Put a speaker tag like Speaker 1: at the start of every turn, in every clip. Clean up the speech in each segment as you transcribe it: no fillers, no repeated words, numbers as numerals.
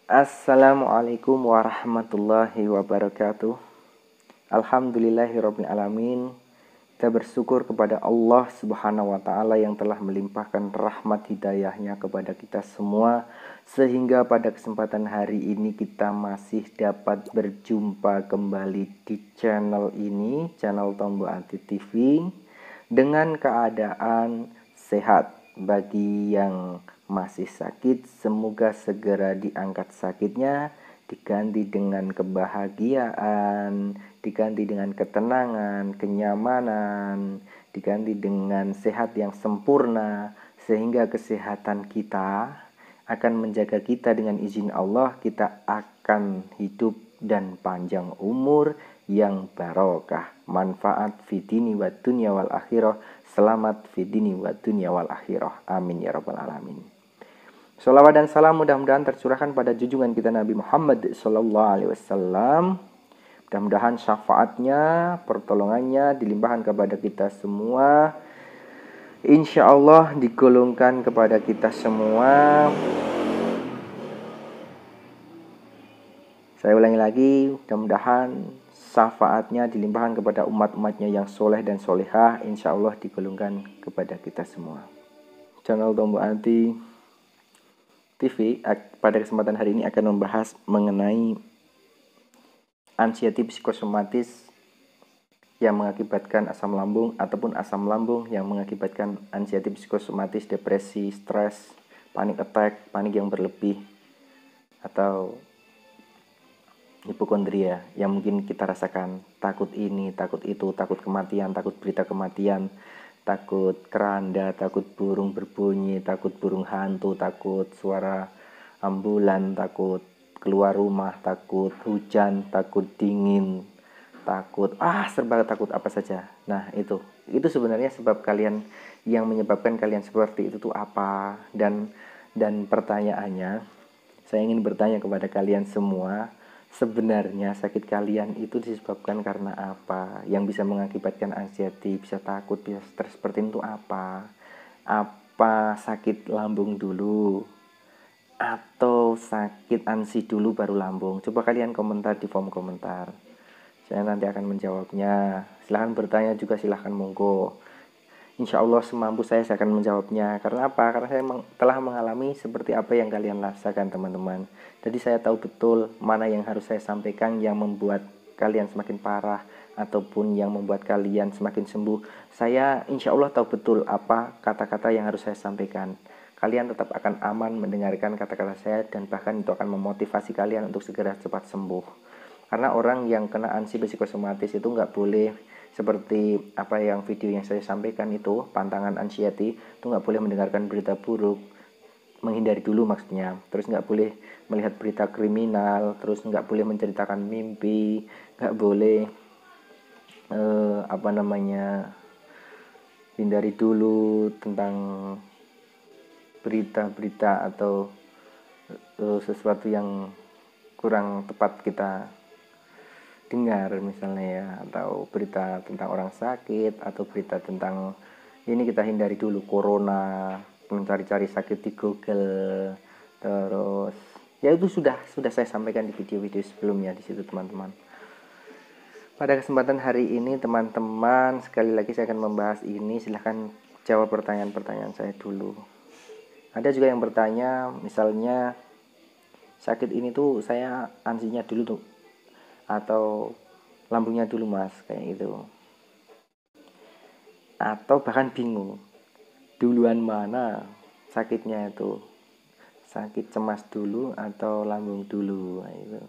Speaker 1: Assalamualaikum warahmatullahi wabarakatuh. Alhamdulillahirabbil alamin. Kita bersyukur kepada Allah Subhanahu wa taala yang telah melimpahkan rahmat hidayahnya kepada kita semua, sehingga pada kesempatan hari ini kita masih dapat berjumpa kembali di channel ini, channel Tombo Anti TV, dengan keadaan sehat. Bagi yang masih sakit, semoga segera diangkat sakitnya, diganti dengan kebahagiaan, diganti dengan ketenangan, kenyamanan, diganti dengan sehat yang sempurna, sehingga kesehatan kita akan menjaga kita. Dengan izin Allah, kita akan hidup dan panjang umur yang barokah, manfaat fidini wa dunya wal akhirah, selamat fidini wa dunya wal akhirah, amin ya rabbal alamin. Sholawat dan salam mudah-mudahan tercurahkan pada junjungan kita Nabi Muhammad sallallahu alaihi wasallam. Mudah-mudahan syafaatnya, pertolongannya dilimpahkan kepada kita semua, insya Allah digolongkan kepada kita semua. Saya ulangi lagi, mudah-mudahan syafaatnya dilimpahkan kepada umat-umatnya yang soleh dan solehah, insya Allah digolongkan kepada kita semua. Channel Tombo Anti TV pada kesempatan hari ini akan membahas mengenai anxiety psikosomatis yang mengakibatkan asam lambung, ataupun asam lambung yang mengakibatkan anxiety psikosomatis, depresi, stres, panic attack, panik yang berlebih, atau hipokondria yang mungkin kita rasakan. Takut ini, takut itu, takut kematian, takut berita kematian, takut keranda, takut burung berbunyi, takut burung hantu, takut suara ambulan, takut keluar rumah, takut hujan, takut dingin, takut serba takut apa saja. Nah, itu sebenarnya sebab kalian, yang menyebabkan kalian seperti itu tuh apa? Dan pertanyaannya, saya ingin bertanya kepada kalian semua, sebenarnya sakit kalian itu disebabkan karena apa? Yang bisa mengakibatkan anxiety, bisa takut, bisa stres seperti itu apa? Apa sakit lambung dulu? Atau sakit ansi dulu baru lambung? Coba kalian komentar di form komentar. Saya nanti akan menjawabnya. Silahkan bertanya juga, silahkan monggo. Insya Allah semampu saya akan menjawabnya. Karena apa? Karena saya telah mengalami seperti apa yang kalian rasakan, teman-teman. Jadi saya tahu betul mana yang harus saya sampaikan yang membuat kalian semakin parah, ataupun yang membuat kalian semakin sembuh. Saya insya Allah tahu betul apa kata-kata yang harus saya sampaikan. Kalian tetap akan aman mendengarkan kata-kata saya, dan bahkan itu akan memotivasi kalian untuk segera cepat sembuh. Karena orang yang kena anxiety psikosomatis itu nggak boleh seperti apa yang video yang saya sampaikan itu, pantangan anxiety, itu nggak boleh mendengarkan berita buruk, menghindari dulu maksudnya. Terus nggak boleh melihat berita kriminal, terus nggak boleh menceritakan mimpi, nggak boleh hindari dulu tentang berita-berita atau sesuatu yang kurang tepat kita dengar misalnya ya, atau berita tentang orang sakit, atau berita tentang ini kita hindari dulu. Corona, mencari-cari sakit di Google, terus ya itu sudah saya sampaikan di video-video sebelumnya di situ, teman-teman. Pada kesempatan hari ini, teman-teman, sekali lagi saya akan membahas ini. Silahkan jawab pertanyaan-pertanyaan saya dulu. Ada juga yang bertanya, misalnya sakit ini tuh saya ansinya dulu tuh, atau lambungnya dulu mas, kayak gitu. Atau bahkan bingung duluan mana sakitnya itu, sakit cemas dulu atau lambung dulu, itu.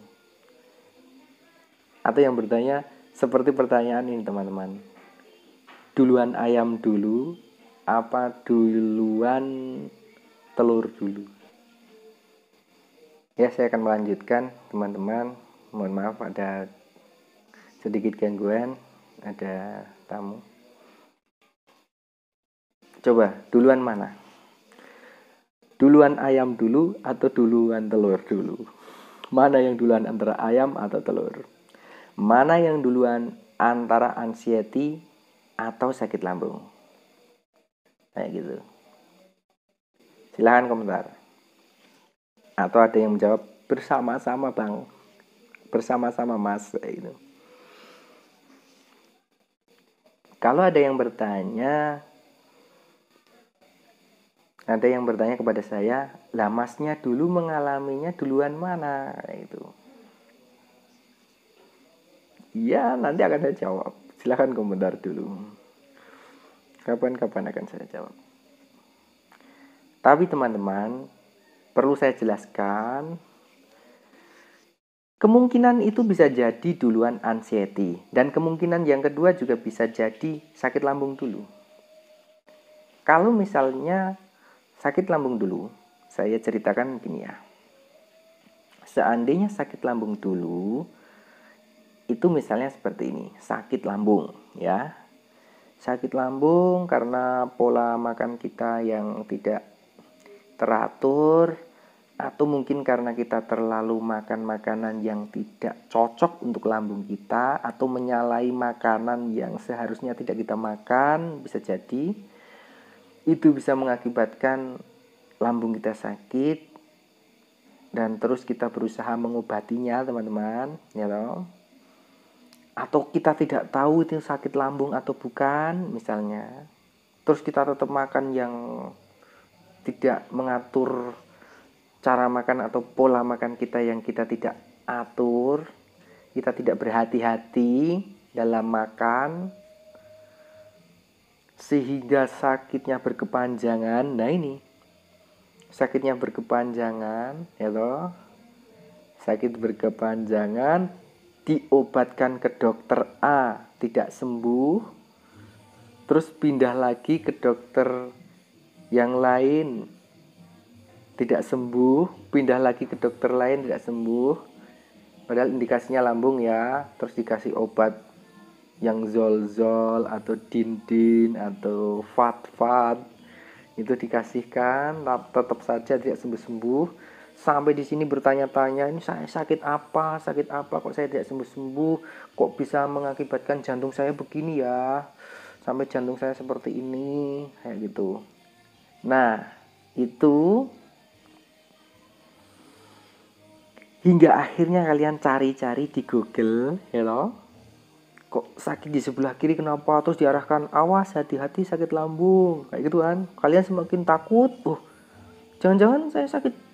Speaker 1: Atau yang bertanya seperti pertanyaan ini, teman-teman, duluan ayam dulu apa duluan telur dulu? Ya, saya akan melanjutkan, teman-teman. Mohon maaf ada sedikit gangguan, ada tamu. Coba, duluan mana? Duluan ayam dulu atau duluan telur dulu? Mana yang duluan antara ayam atau telur? Mana yang duluan antara anxiety atau sakit lambung? Kayak gitu. Silahkan komentar. Atau ada yang menjawab bersama-sama bang, bersama-sama mas itu. Kalau ada yang bertanya kepada saya, lah masnya dulu mengalaminya duluan mana itu? Ya nanti akan saya jawab. Silahkan komentar dulu. Kapan-kapan akan saya jawab. Tapi teman-teman, perlu saya jelaskan, kemungkinan itu bisa jadi duluan anxiety. Dan kemungkinan yang kedua juga bisa jadi sakit lambung dulu. Kalau misalnya sakit lambung dulu, saya ceritakan gini ya. Seandainya sakit lambung dulu, itu misalnya seperti ini, sakit lambung ya. Sakit lambung karena pola makan kita yang tidak teratur, atau mungkin karena kita terlalu makan makanan yang tidak cocok untuk lambung kita, atau menyalahi makanan yang seharusnya tidak kita makan, bisa jadi itu bisa mengakibatkan lambung kita sakit, dan terus kita berusaha mengobatinya teman-teman, ya toh. Atau kita tidak tahu itu sakit lambung atau bukan misalnya, terus kita tetap makan yang tidak mengatur cara makan atau pola makan kita yang kita tidak atur, kita tidak berhati-hati dalam makan, sehingga sakitnya berkepanjangan. Nah ini sakitnya berkepanjangan ya toh, sakit berkepanjangan, diobatkan ke dokter A tidak sembuh, terus pindah lagi ke dokter yang lain tidak sembuh, pindah lagi ke dokter lain tidak sembuh, padahal indikasinya lambung ya, terus dikasih obat yang zol-zol atau din-din atau fat-fat, itu dikasihkan, tetap saja tidak sembuh-sembuh. Sampai di sini bertanya-tanya, ini saya sakit apa kok saya tidak sembuh-sembuh, kok bisa mengakibatkan jantung saya begini ya, sampai jantung saya seperti ini, kayak gitu. Nah itu hingga akhirnya kalian cari-cari di Google ya loh, kok sakit di sebelah kiri kenapa, terus diarahkan awas hati-hati sakit lambung kayak gitu kan. Kalian semakin takut, jangan-jangan saya sakit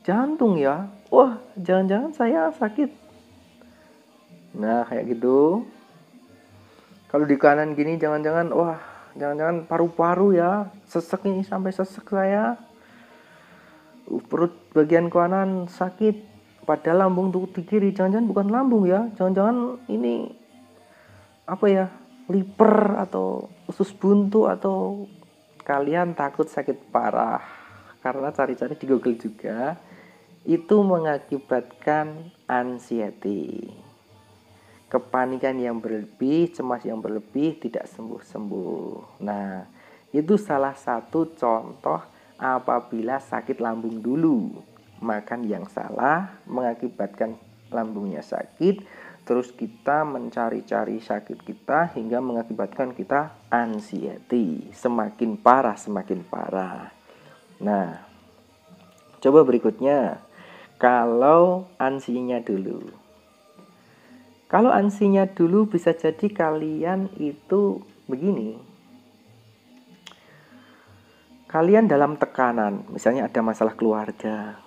Speaker 1: jantung ya, wah jangan-jangan saya sakit. Nah kayak gitu. Kalau di kanan gini jangan-jangan paru-paru ya, sesek ini sampai sesek saya, perut bagian kanan sakit, padahal lambung tuh di kiri, jangan-jangan bukan lambung ya, jangan-jangan ini apa ya, liver atau usus buntu, atau kalian takut sakit parah karena cari-cari di Google juga. Itu mengakibatkan anxiety, kepanikan yang berlebih, cemas yang berlebih, tidak sembuh-sembuh. Nah itu salah satu contoh apabila sakit lambung dulu, makan yang salah mengakibatkan lambungnya sakit, terus kita mencari-cari sakit kita hingga mengakibatkan kita anxiety, semakin parah. Nah coba berikutnya, kalau ansinya dulu. Kalau ansinya dulu bisa jadi kalian itu begini. Kalian dalam tekanan, misalnya ada masalah keluarga.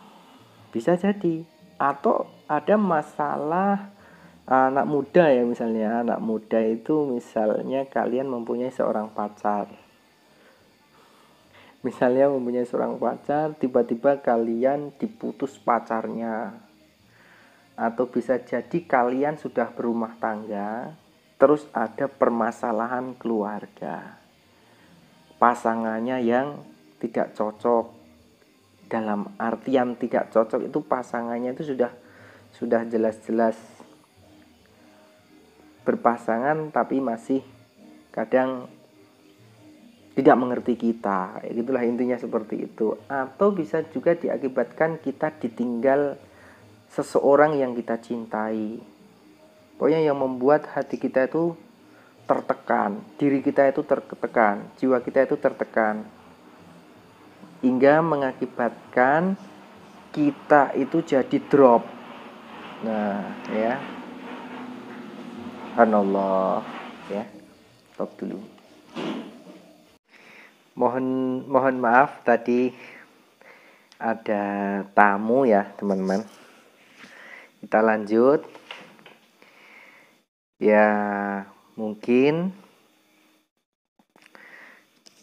Speaker 1: Bisa jadi. Atau ada masalah anak muda ya, misalnya anak muda itu misalnya kalian mempunyai seorang pacar. Misalnya mempunyai seorang pacar, tiba-tiba kalian diputus pacarnya. Atau bisa jadi kalian sudah berumah tangga, terus ada permasalahan keluarga, pasangannya yang tidak cocok. Dalam artian tidak cocok itu pasangannya itu sudah jelas-jelas berpasangan tapi masih kadang tidak mengerti kita, itulah intinya seperti itu. Atau bisa juga diakibatkan kita ditinggal seseorang yang kita cintai, pokoknya yang membuat hati kita itu tertekan, diri kita itu tertekan, jiwa kita itu tertekan, hingga mengakibatkan kita itu jadi drop. Nah, ya. Subhanallah, ya. Stop dulu. Mohon maaf tadi ada tamu ya, teman-teman. Kita lanjut. Ya, mungkin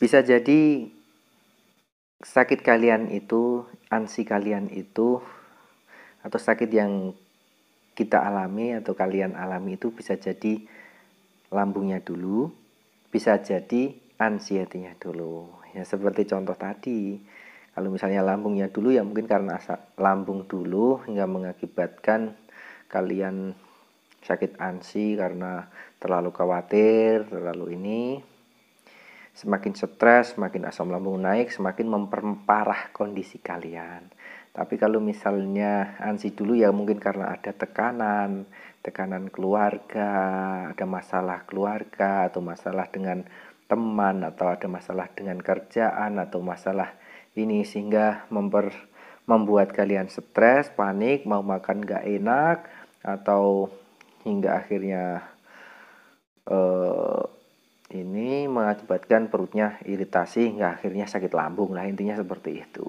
Speaker 1: bisa jadi sakit kalian itu, ansi kalian itu, atau sakit yang kita alami atau kalian alami itu bisa jadi lambungnya dulu, bisa jadi anxiety-nya dulu. Ya seperti contoh tadi. Kalau misalnya lambungnya dulu ya mungkin karena lambung dulu hingga mengakibatkan kalian sakit ansi karena terlalu khawatir, terlalu ini. Semakin stres, semakin asam lambung naik, semakin memperparah kondisi kalian. Tapi kalau misalnya ansi dulu ya mungkin karena ada tekanan keluarga, ada masalah keluarga atau masalah dengan teman atau ada masalah dengan kerjaan atau masalah ini sehingga membuat kalian stres, panik, mau makan gak enak atau hingga akhirnya ini mengakibatkan perutnya iritasi hingga akhirnya sakit lambung. Lah intinya seperti itu.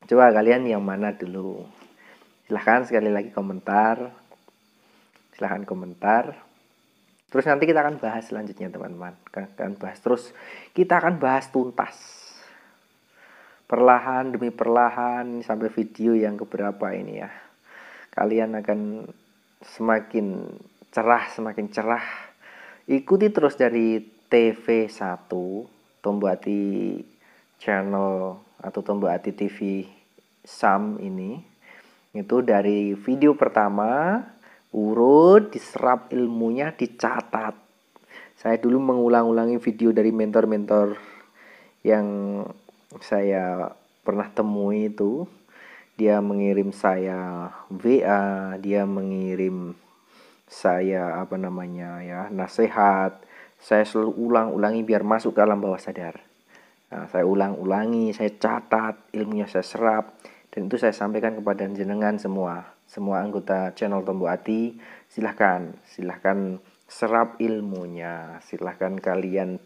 Speaker 1: Coba kalian yang mana dulu? Silahkan sekali lagi komentar. Silahkan komentar. Terus nanti kita akan bahas selanjutnya teman-teman. Akan bahas terus. Kita akan bahas tuntas. Perlahan demi perlahan sampai video yang keberapa ini ya. Kalian akan semakin cerah. Ikuti terus dari TV1 Tombuati channel atau Tombuati TV Sam ini. Itu dari video pertama urut, diserap ilmunya, dicatat. Saya dulu mengulang-ulangi video dari mentor-mentor yang saya pernah temui itu. Dia mengirim saya WA, dia mengirim saya nasihat. Saya selalu ulang-ulangi biar masuk ke alam bawah sadar. Nah, saya ulang-ulangi, saya catat, ilmunya saya serap, dan itu saya sampaikan kepada jenengan semua anggota channel Tombuati. Silahkan serap ilmunya, silahkan kalian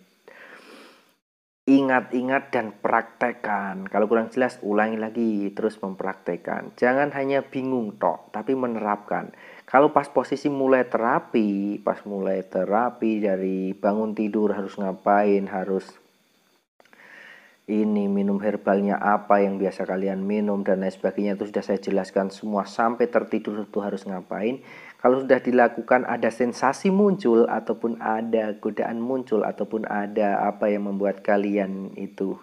Speaker 1: ingat-ingat dan praktekkan. Kalau kurang jelas ulangi lagi, terus mempraktekkan. Jangan hanya bingung tok, tapi menerapkan. Kalau pas posisi mulai terapi dari bangun tidur harus ngapain, harus ini minum herbalnya apa yang biasa kalian minum dan lain sebagainya, itu sudah saya jelaskan semua sampai tertidur itu harus ngapain. Kalau sudah dilakukan ada sensasi muncul ataupun ada godaan muncul ataupun ada apa yang membuat kalian itu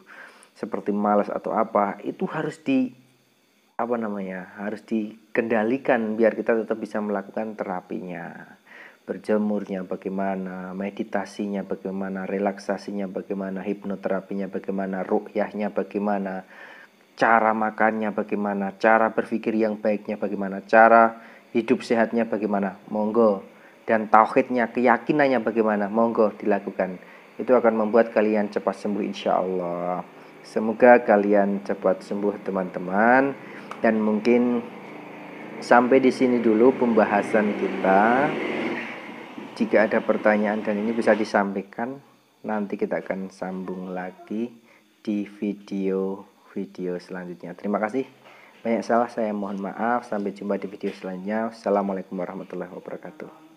Speaker 1: seperti malas atau apa, itu harus harus dikendalikan biar kita tetap bisa melakukan terapinya. Berjemurnya bagaimana, meditasinya bagaimana, relaksasinya bagaimana, hipnoterapinya bagaimana, ruqyahnya bagaimana, cara makannya bagaimana, cara berpikir yang baiknya bagaimana, cara hidup sehatnya bagaimana, monggo. Dan tauhidnya, keyakinannya bagaimana, monggo dilakukan. Itu akan membuat kalian cepat sembuh insya Allah. Semoga kalian cepat sembuh teman-teman. Dan mungkin sampai di sini dulu pembahasan kita. Jika ada pertanyaan dan ini bisa disampaikan, nanti kita akan sambung lagi di video selanjutnya. Terima kasih. Banyak salah saya mohon maaf. Sampai jumpa di video selanjutnya. Assalamualaikum warahmatullahi wabarakatuh.